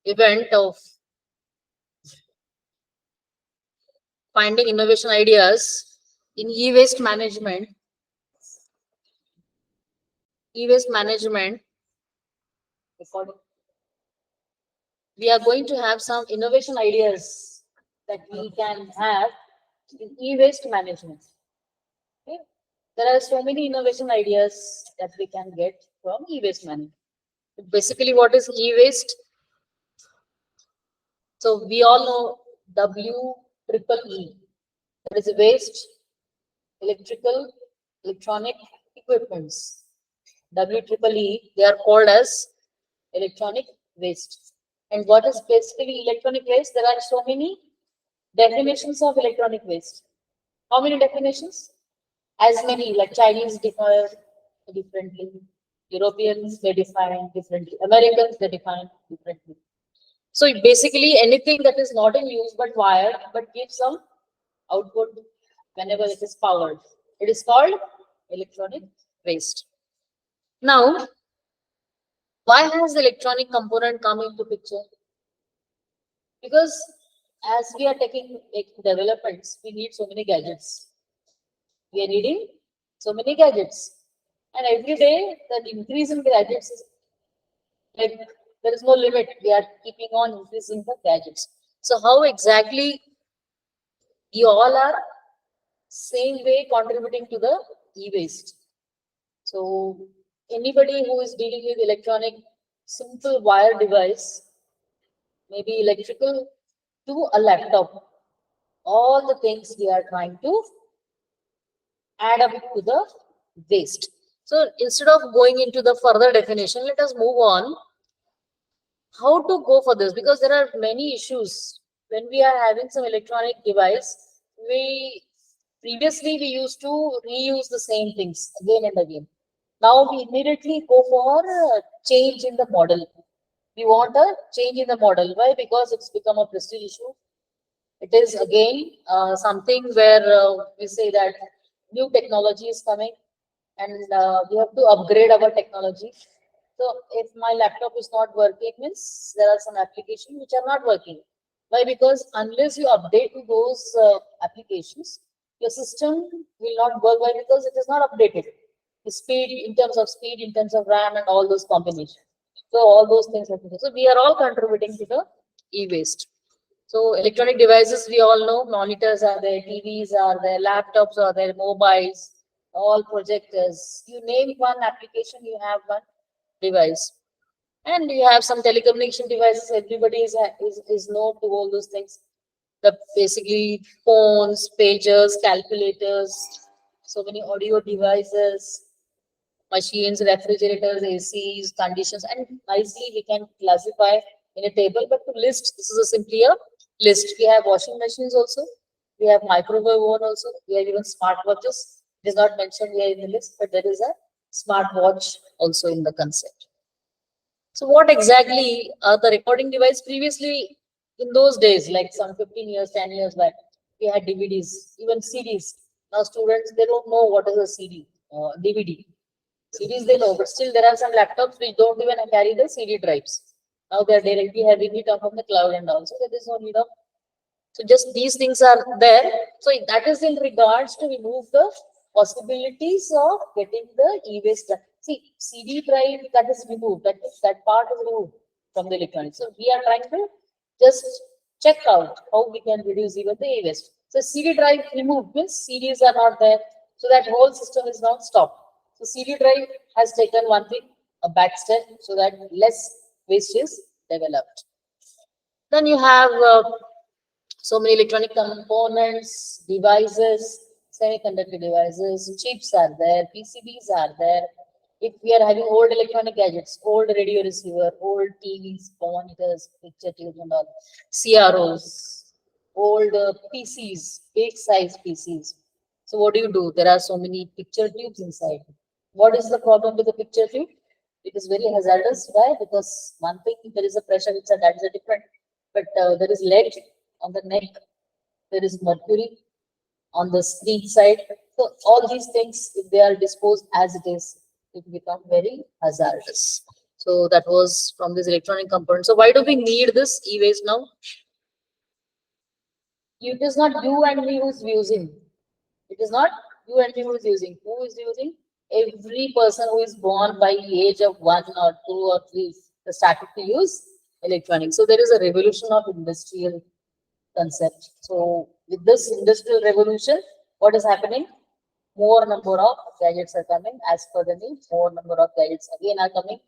event of finding innovation ideas in e-waste management. E-waste management, we are going to have some innovation ideas that we can have in e-waste management. Okay? There are so many innovation ideas that we can get from e-waste management. Basically, what is e-waste? So we all know WEEE. That is waste, electrical, electronic equipments. WEEE, they are called as electronic waste. And what is basically electronic waste? There are so many definitions of electronic waste. How many definitions? As many, like Chinese define differently, Europeans they define differently, Americans they define differently. So basically anything that is not in use but wired but gives some output whenever it is powered, it is called electronic waste. Now, why has the electronic component come into picture? Because as we are taking developments, we need so many gadgets. We are needing so many gadgets. And every day, the increase in gadgets is like there is no limit. We are keeping on increasing the gadgets. So how exactly you all are same way contributing to the e-waste? So anybody who is dealing with electronic simple wire device, maybe electrical to a laptop, all the things we are trying to add up to the waste. So instead of going into the further definition, let us move on. How to go for this? Because there are many issues. When we are having some electronic device, previously we used to reuse the same things again and again. Now we immediately go for a change in the model. We want a change in the model. Why? Because it's become a prestige issue. It is again something where we say that new technology is coming and we have to upgrade our technology. So if my laptop is not working, means there are some applications which are not working. Why? Because unless you update to those applications, your system will not work. Why? Because it is not updated. The speed, in terms of RAM and all those combinations. So all those things have to do. So we are all contributing to the e-waste. So electronic devices, we all know, monitors are there, TVs are there, laptops are there, mobiles, all projectors. You name one application, you have one device. And you have some telecommunication devices, everybody is known to all those things. The basically phones, pagers, calculators, so many audio devices, machines, refrigerators, ACs, conditions, and nicely we can classify in a table. But to list, this is simply a list. We have washing machines also. We have microwave oven also. We have even smartwatches. It is not mentioned here in the list, but there is a smartwatch also in the concept. So what exactly are the recording device? Previously, in those days, like some 15 years, 10 years back, we had DVDs, even CDs. Now students, they don't know what is a CD, DVD. CDs they know, but still there are some laptops which don't even carry the CD drives. Now they are directly having it up on the cloud and also there is no need of. So just these things are there. So that is in regards to remove the possibilities of getting the e-waste. See, CD drive that is removed, that part is removed from the electronics. So we are trying to just check out how we can reduce even the e-waste. So CD drive removed means CDs are not there. So that whole system is now stopped. So CD drive has taken one thing, a back step, so that less waste is developed. Then you have so many electronic components, devices, semiconductor devices, chips are there, PCBs are there. If we are having old electronic gadgets, old radio receiver, old TVs, monitors, picture tubes and all, CROs, old PCs, big size PCs. So what do? There are so many picture tubes inside. What is the problem with the picture tube? It is very hazardous. Why? Because one thing, there is a pressure inside, that is a different, but there is lead on the neck, there is mercury on the screen side. So all these things, if they are disposed as it is, it become very hazardous. So that was from this electronic component. So why do we need this e-waste now? It is not you and me who is using. It is not you and me who is using. Who is using? Every person who is born by age of 1 or 2 or 3 has started to use electronics. So there is a revolution of industrial concept. So with this industrial revolution, what is happening? More number of gadgets are coming as per the need. More number of gadgets again are coming,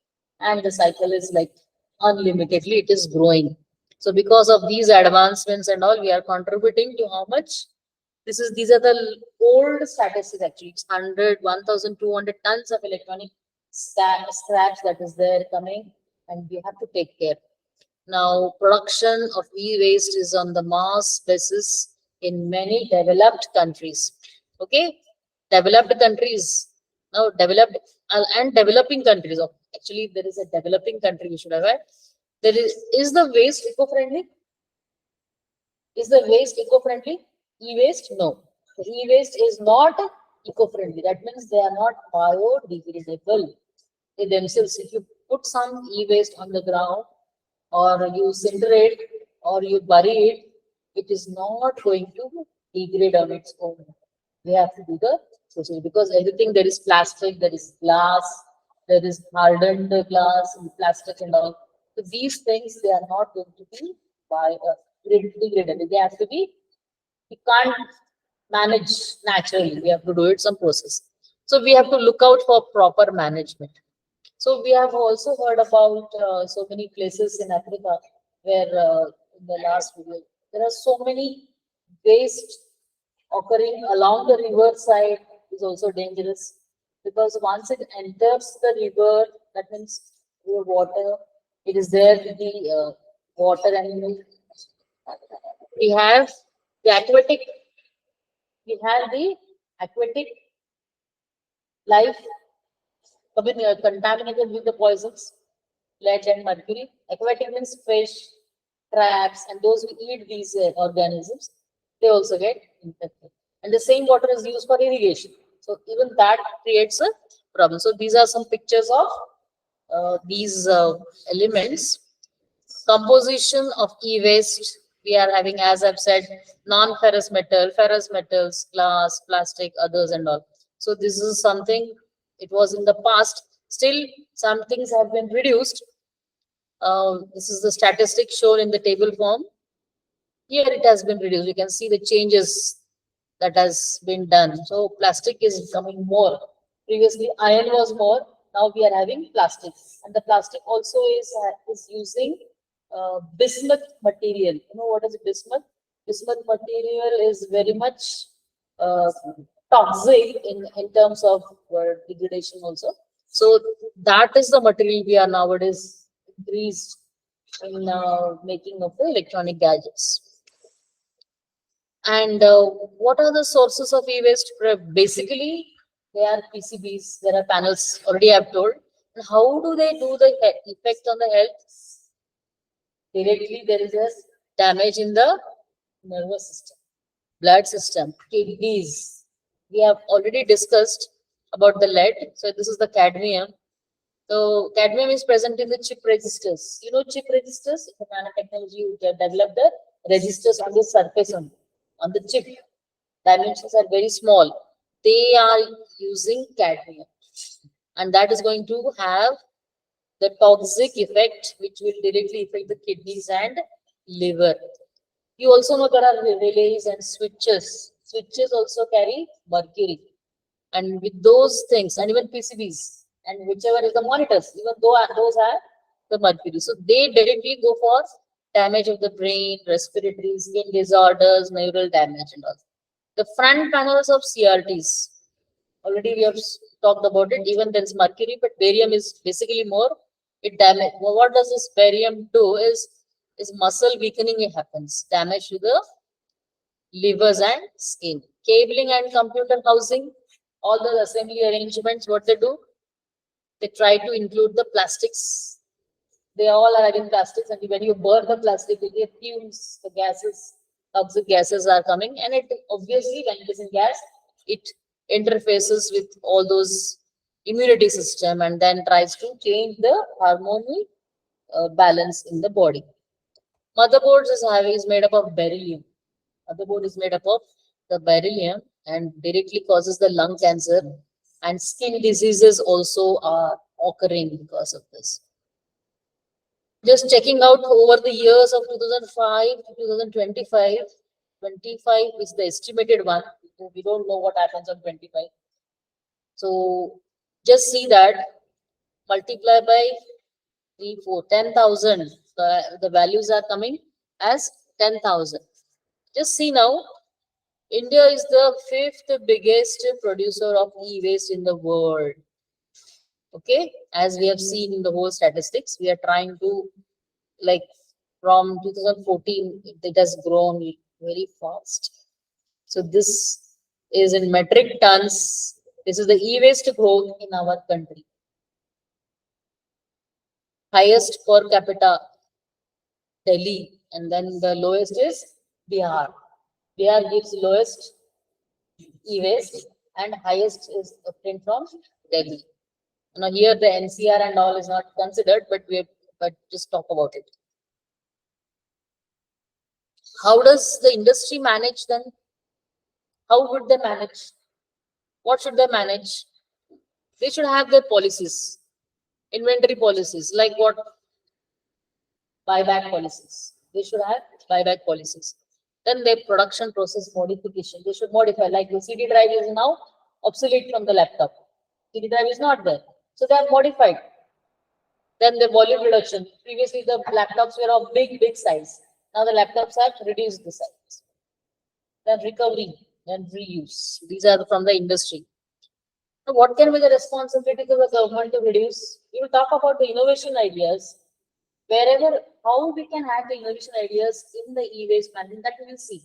and the cycle is like unlimitedly. It is growing. So because of these advancements and all, we are contributing to how much? These are the old statistics actually. It's 100, 1,200 tons of electronic scraps that is there coming, and we have to take care. Now, production of e-waste is on the mass basis in many developed countries. Okay, developed countries. Now, developed and developing countries. Actually, there is a developing country we should have had. There is the waste eco-friendly? Is the waste eco-friendly? E-waste? No. The e-waste is not eco-friendly. That means they are not biodegradable. They themselves, if you put some e-waste on the ground, or you incinerate, or you bury it, it is not going to degrade on its own. We have to do the process because everything there is plastic, there is glass, there is hardened glass and plastic and all. So these things they are not going to be degradable. They have to be. We can't manage naturally. We have to do it some process. So we have to look out for proper management. So we have also heard about so many places in Africa where in the last video, there are so many waste occurring along the river side is also dangerous because once it enters the river, that means the water, it is there with the water animal. We have the aquatic, we have the aquatic life contaminated with the poisons, lead and mercury. Aquatic means fish, crabs, and those who eat these organisms, they also get infected. And the same water is used for irrigation. So even that creates a problem. So these are some pictures of these elements. Composition of e-waste. We are having, as I've said, non-ferrous metal, ferrous metals, glass, plastic, others and all. So this is something, it was in the past. Still, some things have been reduced. This is the statistic shown in the table form. Here it has been reduced. You can see the changes that has been done. So plastic is becoming more. Previously iron was more. Now we are having plastic, and the plastic also is using bismuth material. You know what is bismuth? Bismuth material is very much uh, toxic in terms of degradation also. So that is the material we are nowadays increased in making of the electronic gadgets. And what are the sources of e-waste? Basically, they are PCBs. There are panels. Already I've told. And how do they do the effect on the health? Directly, there is a damage in the nervous system, blood system, kidneys. We have already discussed about the lead. So this is the cadmium. So cadmium is present in the chip registers. You know chip registers? In nanotechnology, you develop the registers on the surface on the chip. Dimensions are very small. They are using cadmium. And that is going to have the toxic effect, which will directly affect the kidneys and liver. You also know there are relays and switches. Switches also carry mercury. And with those things, and even PCBs, and whichever is the monitors, even though those have the mercury. So they directly go for damage of the brain, respiratory, skin disorders, neural damage and all. The front panels of CRTs, already we have talked about it, even there is mercury, but barium is basically more, it damage. Well, what does this barium do is muscle weakening it happens, damage to the livers and skin. Cabling and computer housing, all the assembly arrangements, what they do, they try to include the plastics. They all are having plastics, and when you burn the plastic, you get fumes, the gases, toxic gases are coming, and it obviously, when it is in gas, it interfaces with all those immunity system, and then tries to change the hormonal balance in the body. Motherboards is made up of beryllium. Motherboard is made up of the beryllium and directly causes the lung cancer, and skin diseases also are occurring because of this. Just checking out over the years of 2005 to 2025, 25 is the estimated one. We don't know what happens on 25. So just see that multiply by 3, 4, 10,000. The values are coming as 10,000. Just see now, India is the 5th biggest producer of e-waste in the world. Okay, as we have seen in the whole statistics, we are trying to, like, from 2014, it has grown very fast. So this is in metric tons. This is the e-waste growth in our country. Highest per capita, Delhi, and then the lowest is Bihar. Bihar gives lowest e-waste and highest is obtained from Delhi. Now here the NCR and all is not considered, but just talk about it. How does the industry manage then? How would they manage? What should they manage? They should have their policies, inventory policies, like what? Buyback policies. They should have buyback policies. Then their production process modification. They should modify, like the CD drive is now obsolete from the laptop. CD drive is not there. So they have modified. Then the volume reduction. Previously the laptops were of big size. Now the laptops have reduced the size. Then recovery and reuse. These are from the industry. Now, what can be the responsibility of the government to reduce? We will talk about the innovation ideas. Wherever, how we can have the innovation ideas in the e-waste management, that we will see.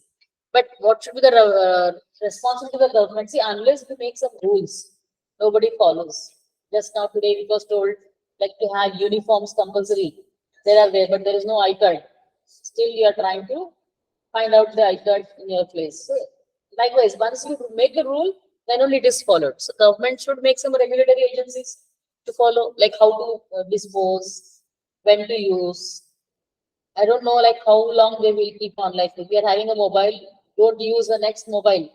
But what should be the responsibility of the government? See, unless we make some rules, nobody follows. Just now today we was told like to have uniforms compulsory. There are there, but there is no iCard. Still you are trying to find out the iCard in your place. So, likewise, once you make the rule, then only it is followed. So government should make some regulatory agencies to follow, like how to dispose, when to use. I don't know like how long they will keep on. Like if we are having a mobile, don't use the next mobile.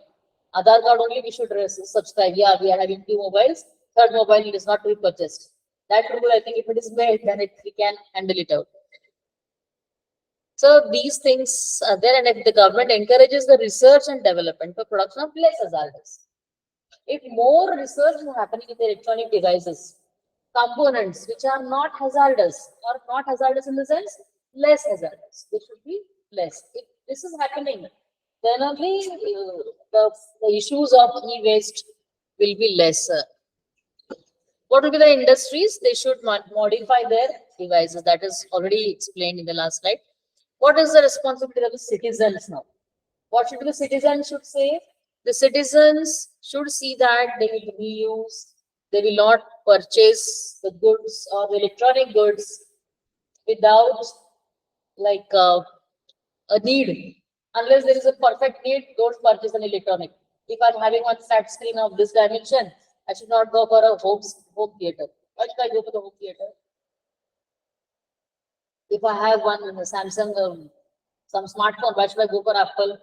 Aadhaar card only we should subscribe. Yeah, we are having 2 mobiles. Third mobile is not to be purchased. That rule, I think, if it is made, then we can handle it out. So these things are there, and if the government encourages the research and development for production of less hazardous. If more research is happening in the electronic devices, components which are not hazardous, or not hazardous in the sense less hazardous, they should be less. If this is happening, then only the issues of e-waste will be lesser. What will be the industries? They should modify their devices. That is already explained in the last slide. What is the responsibility of the citizens now? What should the citizens should say? The citizens should see that they will reuse, they will not purchase the goods or the electronic goods without like a need. Unless there is a perfect need, don't purchase an electronic. If I'm having one flat screen of this dimension, I should not go for a home theater. Why should I go for the home theater? If I have one Samsung, some smartphone, why should I go for Apple?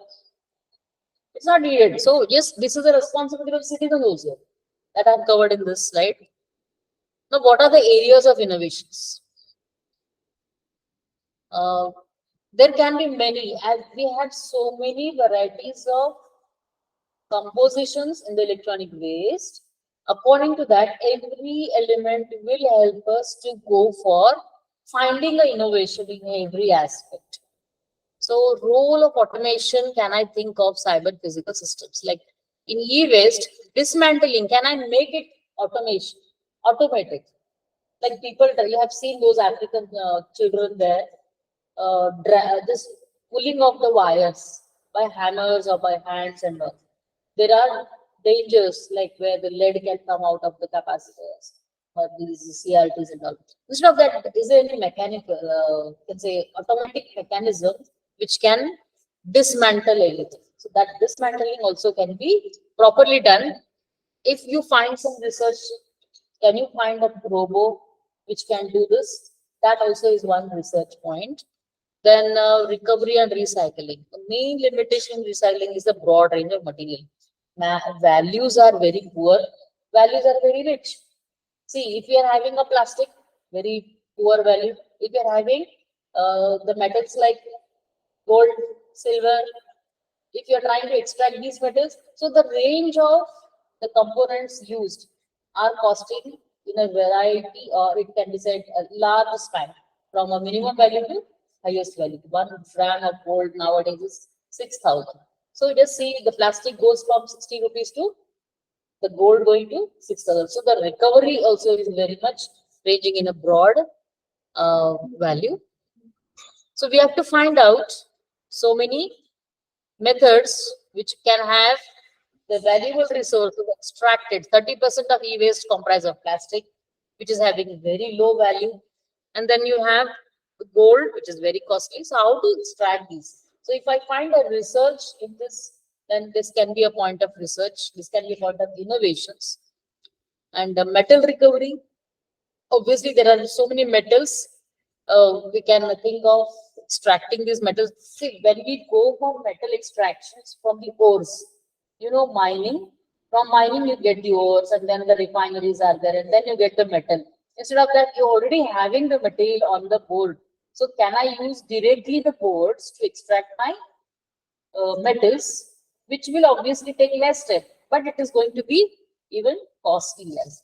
It's not needed. So yes, this is the responsibility of citizens also that I've covered in this slide. Now, what are the areas of innovations? There can be many, as we have so many varieties of compositions in the electronic waste. According to that, every element will help us to go for finding the innovation in every aspect. So, role of automation, can I think of cyber physical systems? Like in e-waste, dismantling, can I make it automated? Like people, you have seen those African children there, just pulling off the wires by hammers or by hands and all. There are dangers like where the lead can come out of the capacitors or these CRTs and all. Instead of that, is there any mechanical, can say automatic mechanism which can dismantle everything? So that dismantling also can be properly done if you find some research Can you find a robo which can do this? That also is one research point. Then recovery and recycling. The main limitation in recycling is the broad range of material. Values are very poor, values are very rich. See, if you are having a plastic, very poor value. If you are having the metals like gold, silver, if you are trying to extract these metals, so the range of the components used are costing in a variety, or it can be said a large span from a minimum value to highest value. 1 gram of gold nowadays is 6,000. So you just see the plastic goes from 60 rupees to the gold going to 6,000. So the recovery also is very much ranging in a broad value. So we have to find out so many methods which can have the valuable resources extracted. 30% of e-waste comprise of plastic, which is having very low value. And then you have gold, which is very costly. So how to extract these? So if I find a research in this, then this can be a point of research. This can be a point of innovations. And metal recovery. Obviously, there are so many metals. We can think of extracting these metals. See, when we go for metal extractions from the ores, you know, mining. From mining, you get the ores, and then the refineries are there, and then you get the metal. Instead of that, you're already having the material on the board. So, can I use directly the boards to extract my metals, which will obviously take less time, but it is going to be even costly less.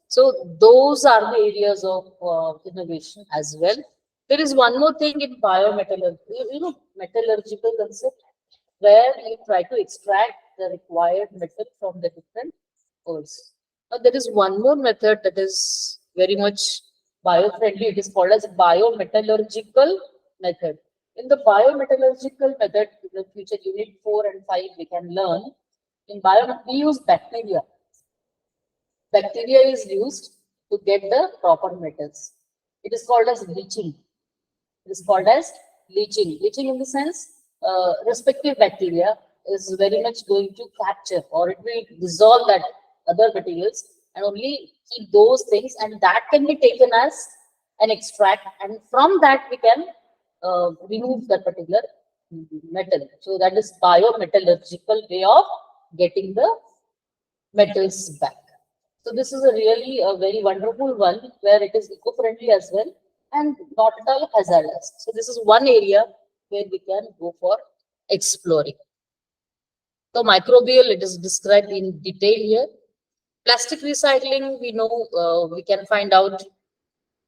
So those are the areas of innovation as well. There is one more thing in biometallurgy, metallurgical concept, where you try to extract the required metal from the different ores. Now there is one more method that is very much bio-friendly. It is called as biometallurgical method. In the biometallurgical method, in the future unit 4 and 5, we can learn. In bio, we use bacteria. Bacteria is used to get the proper metals. It is called as leaching. It is called as leaching. Leaching in the sense, respective bacteria is very much going to capture, or it will dissolve that other materials and only keep those things, and that can be taken as an extract, and from that we can remove that particular metal. So that is biometallurgical way of getting the metals back. So this is a really a very wonderful one where it is eco-friendly as well and not at all hazardous. So this is one area where we can go for exploring. So microbial, it is described in detail here. Plastic recycling, we know we can find out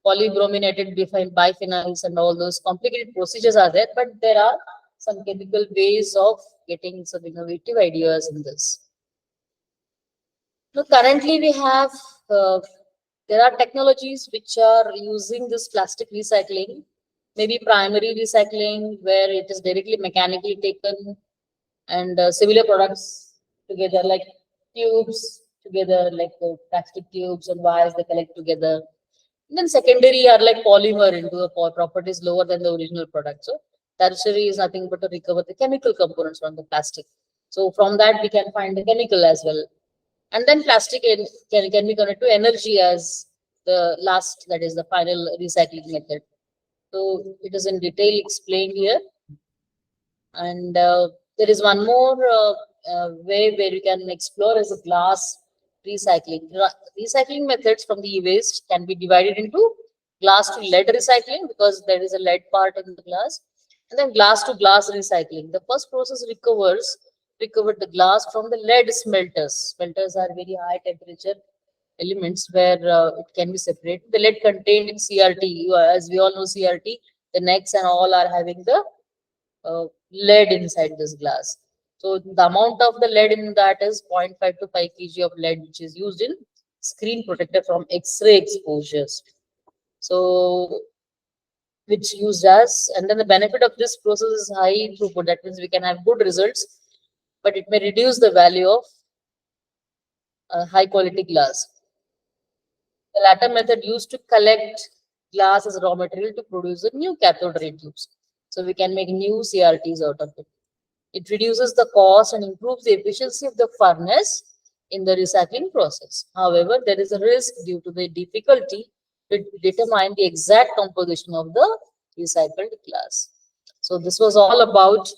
polybrominated biphenyls and all those complicated procedures are there, but there are some chemical ways of getting some innovative ideas in this. So currently we have, there are technologies which are using this plastic recycling, maybe primary recycling where it is directly mechanically taken, and similar products together like tubes together, like plastic tubes and wires they collect together. And then secondary are like polymer into a properties lower than the original product. So tertiary is nothing but to recover the chemical components from the plastic. So from that we can find the chemical as well. And then plastic can be converted to energy as the last, that is the final recycling method. So it is in detail explained here. And there is one more way where you can explore is a glass recycling. Recycling methods from the e-waste can be divided into glass to lead recycling, because there is a lead part in the glass, and then glass to glass recycling. The first process recovered the glass from the lead smelters. Smelters are very high temperature elements where it can be separated. The lead contained in CRT, as we all know CRT, the necks and all are having the lead inside this glass. So the amount of the lead in that is 0.5 to 5 kg of lead, which is used in screen protector from X-ray exposures. So which used as, and then the benefit of this process is high throughput. That means we can have good results, but it may reduce the value of high quality glass. The latter method used to collect glass as raw material to produce a new cathode ray tubes. So we can make new CRTs out of it. It reduces the cost and improves the efficiency of the furnace in the recycling process. However, there is a risk due to the difficulty to determine the exact composition of the recycled glass. So this was all about